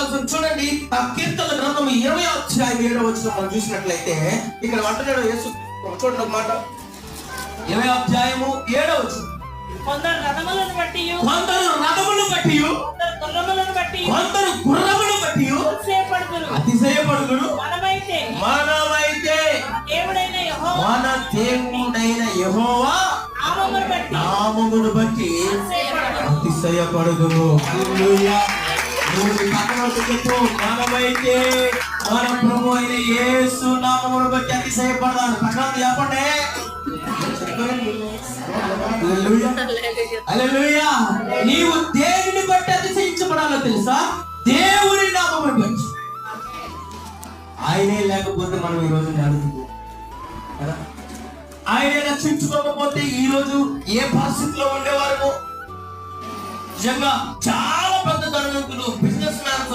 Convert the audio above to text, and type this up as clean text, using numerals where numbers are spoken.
చూడండి, ఆ కీర్తన గ్రంథం 20వ అధ్యాయం 7వ వచనం మనం చూసినట్లయితే ఇక్కడ అంటున్నాడు యేసు. చూడండి ఒక మాట, 20వ అధ్యాయము 7వ వచనం. కొందరు రథములను బట్టి, కొందరు రథములను బట్టి, గుర్రములను బట్టి, కొందరు గుర్రములను బట్టి అతిశయపడుదురు. మనమైతే దేవుడైన యెహోవా, మన దేవుడైన యెహోవా నామమును బట్టి అతిశయపడుదురు. హల్లెలూయా. నువ్వు పక్కన చెప్పు, మనమైతే మన ప్రభు అయిన యేసు నామమును బట్టి అతిశయపడదాం. పక్కన చెప్పండి. హల్లెలూయా, హల్లెలూయా. నీవు దేనిని బట్టి అతిశయించబడాలో తెలుసా? దేవుని నామమును బట్టి. ఆయనే లేకపోతే మనం ఈ రోజు నడుచుకో కదా. ఆయనే రక్షించుకోకపోతే ఈ రోజు ఏ పరిస్థితిలో ఉండేవారు? నిజంగా చాలా పెద్ద ధనవంతులు, బిజినెస్ మ్యాన్స్